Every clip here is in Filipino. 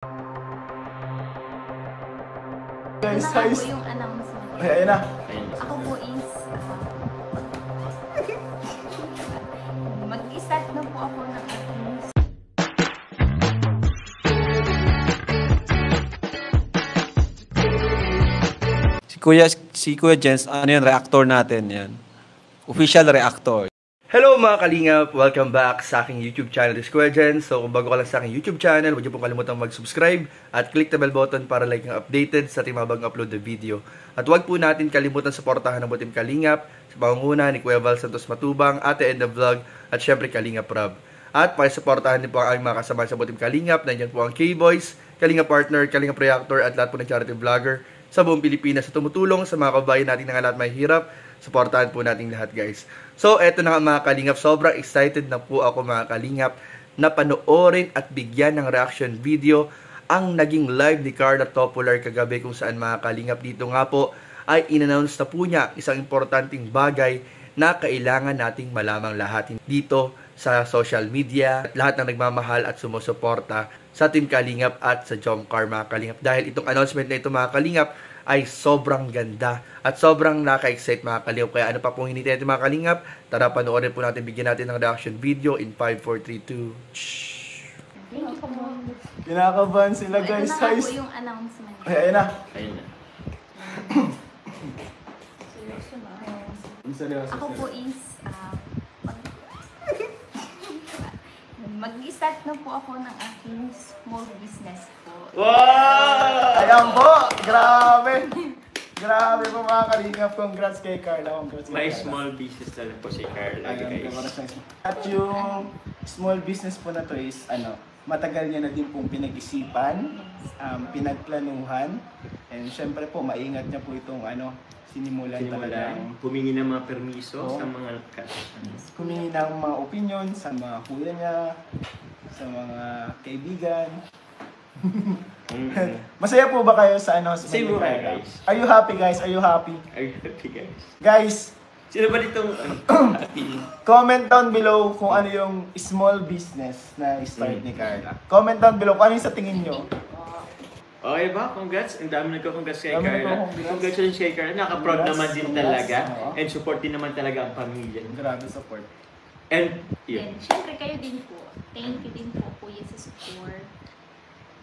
Guys, Ano po yung announcement? Ayun na. Ako po is mag-start na po ako ng aking Si Kuya Jens, ano yan, reactor natin yan. Official reactor. Hello mga kalingap! Welcome back sa aking YouTube channel, this is Kuya Jens. So kung bago ka lang sa aking YouTube channel, huwag niyo pong kalimutan mag-subscribe at click the bell button para like ang updated sa ating mga bagong upload na video. At huwag po natin kalimutan suportahan ng Butim Kalingap sa pangunguna ni Kuya Val Santos Matubang, Ate Enda Vlog at syempre Kalingap Rob. At pakisuportahan din po ang aming mga kasama sa Butim Kalingap. Nandiyan po ang K-Boys, Kalingap Partner, Kalingap Reactor at lahat po ng charity vlogger sa buong Pilipinas sa tumutulong sa mga kabayan natin na lahat may hirap. Suportahan po natin lahat, guys. So, eto na nga mga kalingap. Sobrang excited na po ako mga kalingap na panoorin at bigyan ng reaction video ang naging live ni Carla Topular kagabi kung saan mga kalingap dito nga po ay in-announce na po niya isang importanteng bagay na kailangan nating malamang lahat dito sa social media at lahat ng nagmamahal at sumusuporta sa Team Kalingap at sa Jomcar mga kalingap. Dahil itong announcement na ito mga kalingap ay sobrang ganda at sobrang naka-excite mga kalingap. Kaya ano pa pong hinintay natin mga kalingap? Tara panoorin po natin, bigyan natin ng reaction video in 5, 4, 3, 2. Kinakabahan sila guys. Ito na po yung announcement. Ayun na. Ayun na. Ako po is mag-start na po ako ng aking small business po. Wow! Ayan po! Grabe! Grabe po mga kalingap. Congrats kay Carla. Congrats kay May Carla. small business na po si Carla, guys. At yung small business po na to is matagal niya na din pong pinag-isipan, pinagplanuhan, and syempre po maingat niya po itong sinimulan talaga. Humingi ng mga permiso sa mga Humingi ng mga opinion sa mga kuya niya, sa mga kaibigan. Masaya po ba kayo sa sa Same mga mga guys. Are you happy guys? Are you happy? Are you happy, guys? Guys, Sino ba ditong happy? comment down below kung ano yung small business na start ni Carla. Comment down below kung ano yung sa tingin nyo. Okay ba? Congrats. Ang dami nagko-congrats kay Dami Carla. nagko-congrats. Congratulations kay Carla. Naka-proud Congrats. naman din Congrats. talaga. Oo. And support din naman talaga ang pamilya. Grabe support. And, Then, yun. syempre kayo din po. Thank you din po kuya sa support.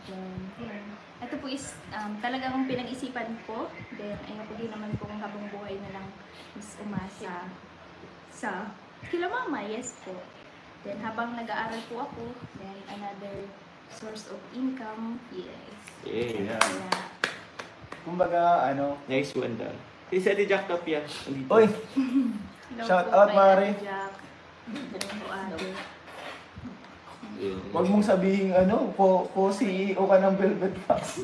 Then, yun. Ito po is talagang pinag-isipan ko. Then, ayun po din naman kung habang buhay na lang is umasa sa kila mama, yes po. Then, habang nag-aaral po ako, then another source of income, yes. Yeah. Kaya, Kumbaga, Nice one daw. Si Ate Jack Tapia. Andito. Oy! hello Shout po out, kay Mare. Ate Jack. Hello po, ate. Yun. Huwag mong sabihin CEO ka ng Velvet Fox.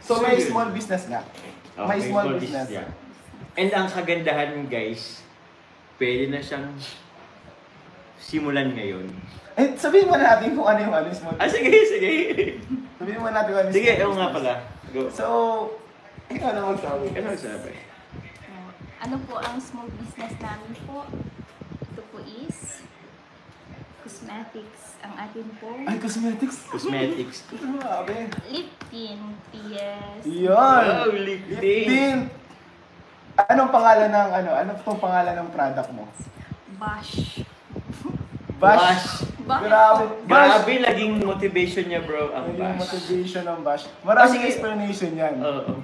So may small business nga. Oh, May small business. yeah. And ang kagandahan guys, pwede na siyang simulan ngayon. Eh, sabihin mo na natin kung ano yung small business. Sige, sige. Sabihin mo natin kung ano yung Sige, small ewan nga business. pala. Go. So, ikaw na magsabi. Ano sabi? Ano po ang small business namin po? Ito po is cosmetics. Ang atin po Ay, cosmetics. Cosmetics. Grabe. lip tint. Yes. Yan. Wow, lip Lip tint. tint. Anong pangalan ng ano pong pangalan ng product mo? Bash. Bash. Bakit Grabe. po? Bash. Grabe, naging motivation niya bro, ang Yung bash. motivation ng bash. Maraming Kasi- explanation yan. Oo.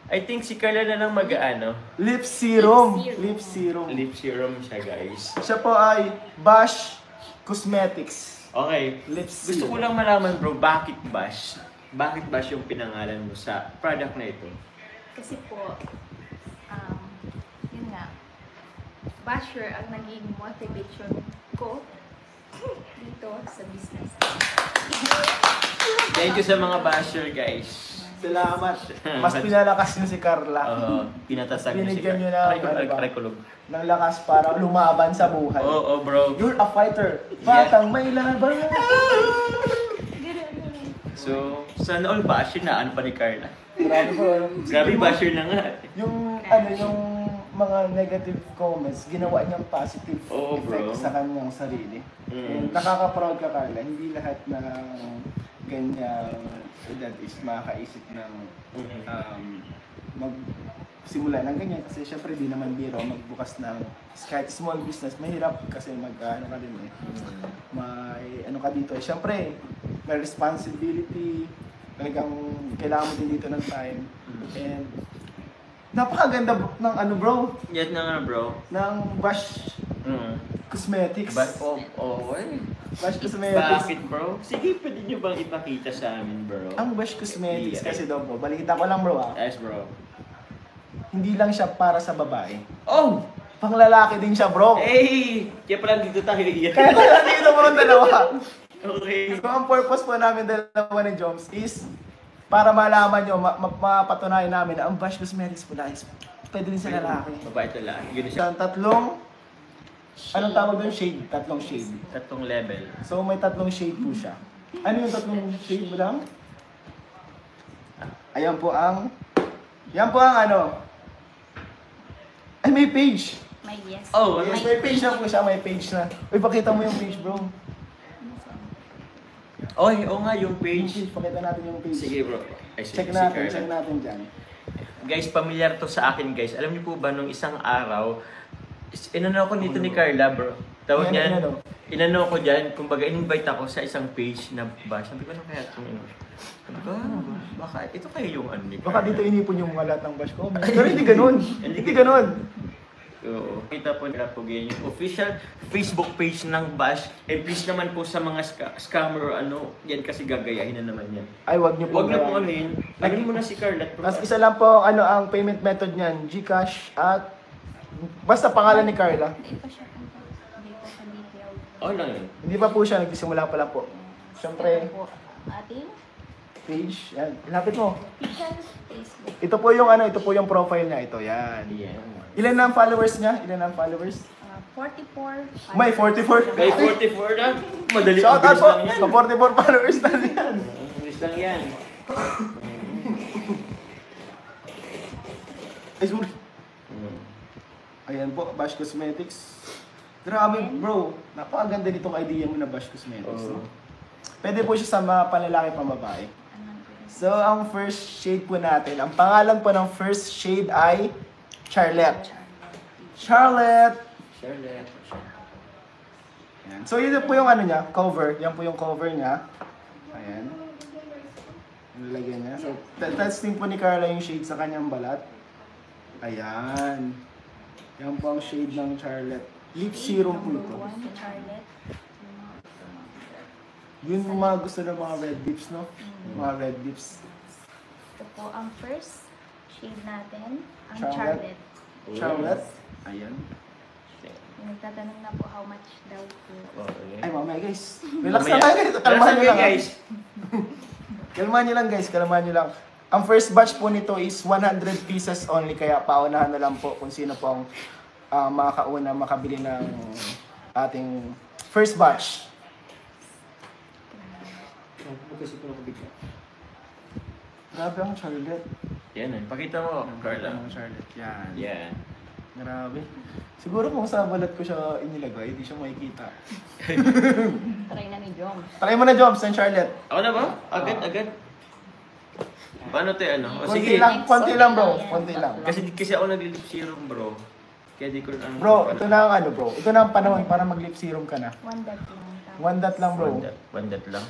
I think si Carla na lang mag-ano, Lip serum. Lip serum. Lip serum. lip serum siya guys. Siya po ay Bash Cosmetics. Okay, Lip gusto ko serum. lang malaman bro, bakit bash? Bakit bash yung pinangalan mo sa product na ito? Kasi po, yun nga, basher ang naging motivation ko dito sa business. Thank you sa mga basher guys. Salamat. Mas pinalakas niyo si Carla. Pinatasag niyo si Binigyan niyo Carla. ng, ano ba? Aray-kulog. Ng lakas para lumaban sa buhay. Oo, bro. You're a fighter. Batang may laban. So, sana all basher na ano pa ni Carla. Grabe po. Grabe basher na nga. Yung mga negative comments, ginawa niyang positive Oo, effect bro. sa kanyang sarili. Mm. And nakaka-proud ka, Carla. Hindi lahat ng ganyang edad is makakaisip ng magsimula ng ganyan. Kasi syempre di naman biro magbukas ng kahit small business. Mahirap kasi ano ka din eh. May ano ka dito. Syempre, may responsibility. Talagang kailangan mo din dito ng time. And napakaganda ng ano bro, Yan na nga, bro. ng Bash Cosmetics. eh. Bash Cosmetics. Bakit, bro? Sige, pwede nyo bang ipakita sa amin, bro? Ang Bash Cosmetics Yeah. kasi daw bro, balita ko lang bro Yes, bro. hindi lang siya para sa babae. Oh! Panglalaki din siya bro. Hey! Kaya pala dito tayo. Kaya dito mo rin dalawa. Okay. So ang purpose po namin dalawa ni Joms is para malaman nyo, mapatunayan namin na ang Bash Cosmetics po guys, pwede din sa lalaki. Babae ito lang. Yun siya. Tatlong, anong tawag doon? Shade. Tatlong shade. Tatlong level. So may tatlong shade po siya. Ano yung tatlong shade mo lang? Ayan po ang, yan po ang ano, ay may page. May yes. Oh, Yes, may page na po siya, may page na. Uy, pakita mo yung page bro. Oy, oo nga, yung Yung page. page, pakita natin yung page. Sige, bro. Ay, Check si natin, Carla. check natin dyan. Guys, familiar to sa akin, guys. Alam niyo po ba, nung isang araw, inano ako nito ni Carla, bro. Tawag Ano, niyan, ano? inano ko dyan, kumbaga, in-invite ako sa isang page na ba? Sabi ko, ano kaya itong sabi ko, baka, ito kaya yung ano ni Carla. Baka dito inipon yung mga lahat ng Bash comments. Pero hindi ganun. Hindi ganun. Oo. Kita po nila po ganyan yung official Facebook page ng Bash. Eh, please naman po sa mga scammer o ano, yan kasi gagayahin na naman yan. Ay, wag niyo po. Huwag na po gawin. ano yun. Lagyan mo na si Carla. Mas isa lang po ano ang payment method niyan, GCash at basta pangalan ni Carla. Hindi pa siya hindi pa siya detailed. Oh, lang yun. Hindi pa po siya, nagsisimula pa lang po. Siyempre, Ito po ating page, yan. Lapit mo. official Facebook. Ito po yung ano, ito po yung profile niya, ito, yan. Yeah. Ilan na ang followers niya? Ilan na ang followers? 44. May 44. Kay 44 na, madali Shout out bilis po lang yan. sa 44 followers na yan. Bilis lang yan. Ay, sorry. Ayan po, Bash Cosmetics. Grabe bro, napakaganda nitong idea mo na Bash Cosmetics. Oo. No? Pwede po siya sa mga panlalaki pambabae. So, ang first shade po natin, ang pangalan po ng first shade ay Charlotte. Charlotte! Charlotte. Ayan. So, yun po yung ano niya, cover. Yan po yung cover niya. Ayan. Nilagyan niya. So, testing po ni Carla yung shade sa kanyang balat. Ayan. Yan po ang shade ng Charlotte. Lip serum po ito. Charlotte. Yun yung mga gusto ng mga red lips, no? Mga red lips. Ito po ang first shade natin, ang Charlotte. Charlotte. Charlotte. Ayan. Yung nagtatanong na po how much daw po. Ay, mamaya guys. Relax na lang guys. Kalmahan nyo lang. Guys. Kalmahan nyo lang guys. Kalmahan nyo lang. Ang first batch po nito is 100 pieces only. Kaya paunahan na lang po kung sino po ang makakauna makabili ng ating first batch. Grabe ang Charlotte. Yan eh. Pakita mo, Carla. Ang Charlotte. Yan. Yan. Grabe. Siguro kung sa balat ko siya inilagay, hindi siya makikita. Try na ni Jom. Try mo na, Jobs, ang Charlotte. Ako na ba? Agad. Paano tayo ano? O, Konti sige. lang, konti lang bro. Konti lang. Kasi ako nag-lip serum, bro. Kaya di ko lang... Bro, ito na ang ano bro. Ito na ang panahon para mag-lip serum ka na. One dot lang. One dot lang bro. One dot lang.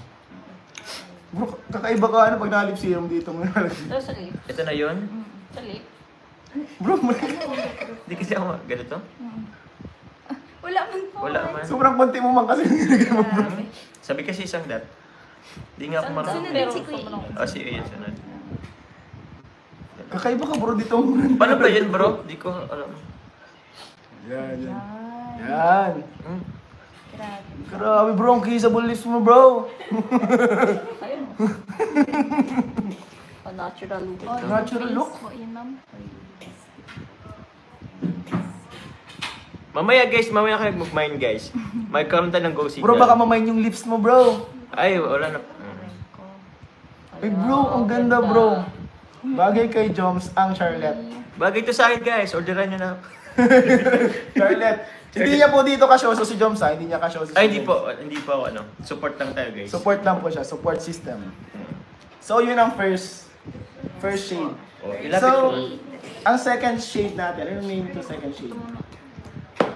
Bro, kakaiba ka ano pag naka-lip serum dito mo nalagay. Ito sa lip. Ito na yun? Sa lip. Bro, Di kasi ako ganito? Wala man po. Wala man. sobrang konti mo man kasi yung nilagay mo bro. Grabe. Sabi kasi isang dot. Di nga ako marunong. Sunod din si Kuya. Oh, sige, yun, sunod. Kakaiba ka bro dito mo. Paano ba yun, bro? Di ko alam. Yan, yan. Yan. Yan. Hmm? Grabe. Grabe bro, ang kissable lips mo bro. Ayun. A natural look. Oh, Natural look? Po, yun ma'am. Mamaya kayo mag-mind guys. Magkaroon tayo ng go signal. Bro, baka mamain yung lips mo bro. Ay, wala na. Ay bro, ang ganda bro. Bagay kay Joms ang Charlotte. Bagay to sa akin guys, orderan nyo na. Charlotte. Hindi niya po dito kasyoso si Joms ha. Hindi niya kasyoso si Ay, hindi Joms. po. Hindi po ako, Support lang tayo guys. Support lang po siya. Support system. So, yun ang first shade. Oh, ilapit So, ko. ang second shade natin. Anong name ito second shade?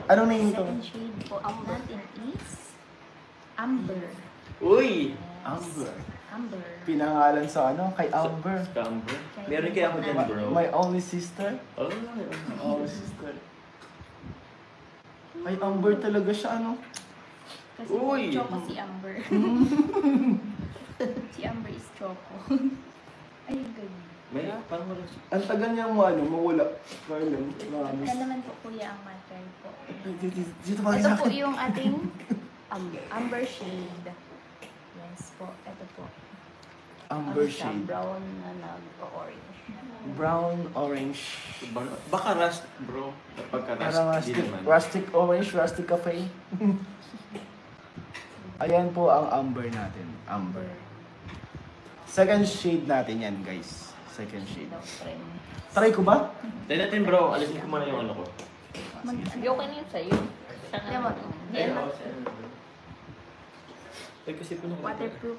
Anong name ito? Second shade po natin is Amber. Uy! Amber. Amber. Pinangalan sa kay Amber. Amber. Meron kaya ako dyan, bro. My only sister. Oh, My only sister. Ay, Amber talaga siya, Kasi Uy! Choco si Amber. Si Amber is Choco. Ay, ganyan. May, parang wala siya. Ang tagal niya mawala. Carlin, Ano naman po kuya ang matter po. Dito pa Ito sa po akin. yung ating amber shade. Yes po, ito po. Amber Ano siya? shade. Brown na nag-orange. Brown, orange. Baka rust, bro. Pagka rust, Parang di naman. rustic orange, rustic cafe. Ayan po ang amber natin. Amber. Second shade natin yan, guys. Second shade. Daw frame. Try ko ba? Tayo natin, bro. Alisin ko muna yung ano ko. Hindi okay na yun sa'yo. Diyan mo. Diyan mo. Ay, kasi po nung Waterproof.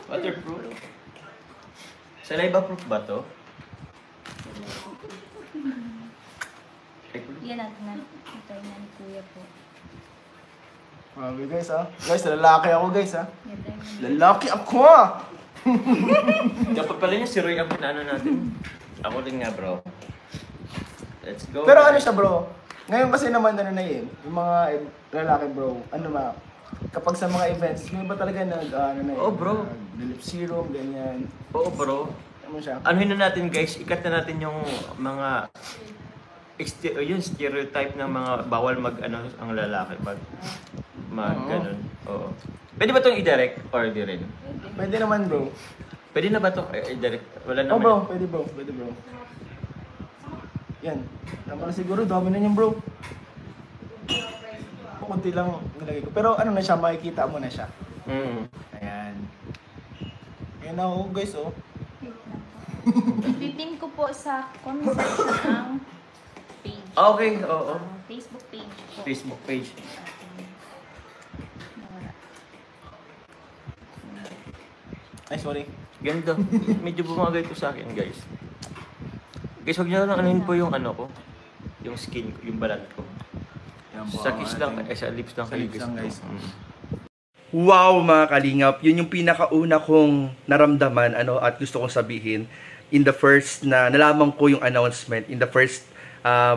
Waterproof. Saliva proof ba to? Yan natin na. Ito na ni kuya po. Grabe guys Guys, lalaki ako guys Yan tayo na. Lalaki ako Dapat pala niya si Roy ang pinano natin. Ako din nga, bro. Let's go. Pero ano siya bro? Ngayon kasi naman yung mga lalaki bro, kapag sa mga events, may ba talaga Oh, bro. Lip serum, ganyan. Oo, bro. Ano siya? Anuhin na natin, guys. Ikat na natin yung mga yung stereotype ng mga bawal ang lalaki mag ganun. Oo. Pwede ba itong i-direct or di rin? Pwede naman bro. Pwede na ba ito i-direct? Wala Oh naman. bro, pwede bro. Pwede bro. Yan. Tama na siguro, dami na yan bro. Kunti lang nilagay ko. Pero ano na siya, makikita mo na siya. Ayan. Ayan na ako guys Ipipin ko po sa comment section ng page. Okay, oo. Facebook page po. Facebook page. Ay, sorry. Ganda. Medyo bumagay to sa akin, guys. Guys, huwag niyo lang anuhin po yung ano ko. Yung skin ko, yung balat ko. Yan po Sa ang kiss lang, ating- sa lips lang sa kayo, lips lang, guys. Wow mga kalingap, yun yung pinakauna kong naramdaman at gusto kong sabihin in the first na nalaman ko yung announcement, in the first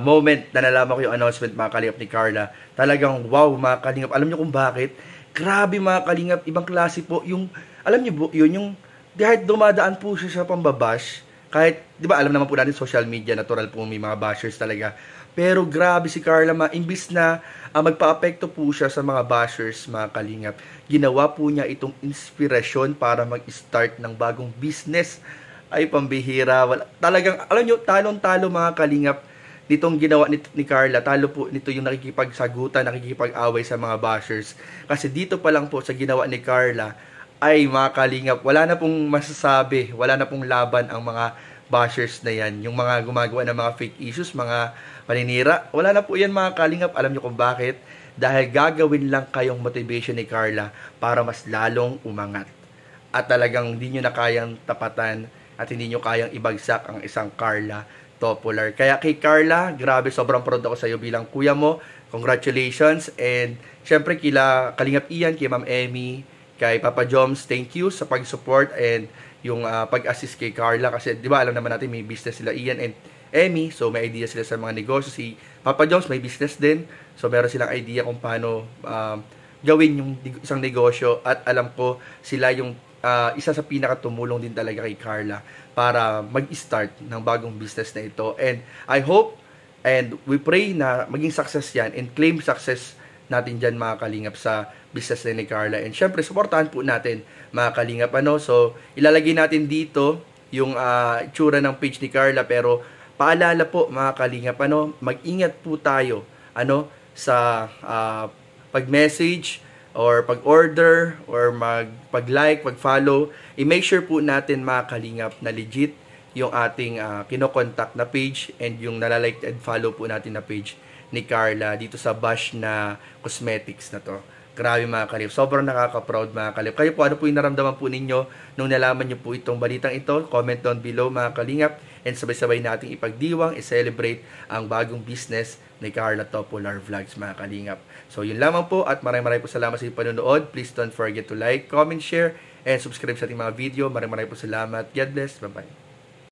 moment na nalaman ko yung announcement mga kalingap ni Carla. Talagang wow mga kalingap, alam niyo kung bakit? Grabe mga kalingap, ibang klase po yung, alam niyo yun yung, kahit dumadaan po siya sa pambabash, kahit, di ba alam naman po natin social media, natural po may mga bashers talaga. Pero grabe si Carla, imbis na magpa-apekto po siya sa mga bashers, mga kalingap, ginawa po niya itong inspirasyon para mag-start ng bagong business. Ay, pambihira. Talagang, alam nyo, talong-talo mga kalingap, nitong ginawa ni Carla. Talo po nito yung nakikipagsagutan, nakikipag-away sa mga bashers. Kasi dito pa lang po sa ginawa ni Carla, ay mga kalingap, wala na pong masasabi, wala na pong laban ang mga bashers na yan. Yung mga gumagawa ng mga fake issues, mga paninira, wala na po yan mga kalingap. Alam nyo kung bakit? Dahil gagawin lang kayong motivation ni Carla para mas lalong umangat. At talagang hindi nyo na kayang tapatan at hindi nyo kayang ibagsak ang isang Carla Topular. Kaya kay Carla, grabe, sobrang proud ako sa iyo bilang kuya mo. Congratulations. And syempre kila Kalingap Ian, kay Ma'am Emmy, kay Papa Joms, thank you sa pag-support and yung pag-assist kay Carla. Kasi di ba alam naman natin may business sila Ian and Emmy, so may idea sila sa mga negosyo. Si Papa Joms may business din, so meron silang idea kung paano gawin yung isang negosyo. At alam ko sila yung isa sa pinakatumulong din talaga kay Carla para mag-start ng bagong business na ito. And I hope and we pray na maging success yan and claim success natin dyan mga kalingap sa business ni Carla. And syempre, supportahan po natin mga kalingap. So, ilalagay natin dito yung itsura ng page ni Carla. Pero, paalala po mga kalingap, mag-ingat po tayo sa pag-message or pag-order or pag-like, pag-follow. I-make sure po natin mga kalingap na legit yung ating kinokontak na page and yung nalalike and follow po natin na page ni Carla dito sa Bash na Cosmetics na to. Grabe mga kalip. Sobrang nakaka-proud mga kalip. Kayo po, ano po yung naramdaman po ninyo nung nalaman nyo po itong balitang ito? Comment down below mga kalingap. And sabay-sabay nating ipagdiwang, i-celebrate ang bagong business ni Carla Topolar Vlogs mga kalingap. So yun lamang po at maraming po salamat sa inyong panonood. Please don't forget to like, comment, share, and subscribe sa ating mga video. Maraming po salamat. God bless. Bye-bye.